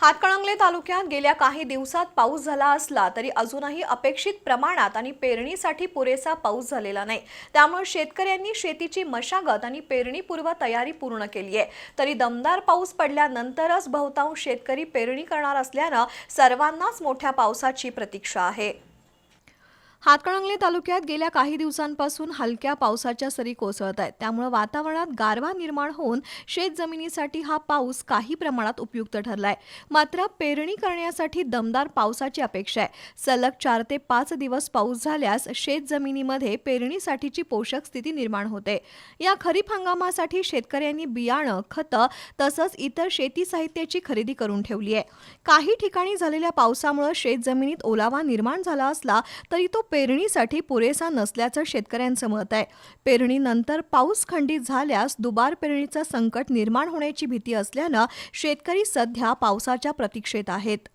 हातकणंगले तालुक्यात गेल्या काही दिवसात पाऊस झाला असला तरी अजूनही अपेक्षित प्रमाणात आणि पेरणीसाठी पुरेसा पाऊस झालेला नाही। त्यामुळे शेतकऱ्यांनी शेतीची मशागत आणि पेरणीपूर्व तयारी पूर्ण केली आहे। तरी दमदार पाऊस पडल्यानंतरच बहुतांश शेतकरी पेरणी करणार असल्याने सर्वांनाच मोठ्या पावसाची प्रतीक्षा आहे। हातकणंगले तालुक्यात गेल्या काही दिवसांपासून हलक्या पावसाच्या सरी कोसळत आहेत। त्यामुळे वातावरणात गारवा निर्माण होऊन शेतजमिनीसाठी हा पाऊस काही प्रमाणात उपयुक्त ठरलाय। मात्र पेरणी करण्यासाठी दमदार पावसाची अपेक्षा आहे। सलग 4 ते 5 दिवस पाऊस झाल्यास शेतजमिनीमध्ये पेरणीसाठीची पोषक स्थिती निर्माण होते। या खरीप हंगामासाठी शेतकऱ्यांनी बियाणं, खतं तसंच इतर शेती साहित्याची खरेदी करून ठेवली आहे। काही ठिकाणी झालेल्या पावसामुळे शेतजमिनीत ओलावा निर्माण झाला असला तरी तो पेरणीसाठी पुरेसा नसल्याचं शेतकऱ्यांचं मत आहे। पेरणीनंतर पाऊस खंडित झाल्यास दुबार पेरणीचं संकट निर्माण होण्याची भीती असल्यानं शेतकरी सध्या पावसाच्या प्रतीक्षेत आहेत।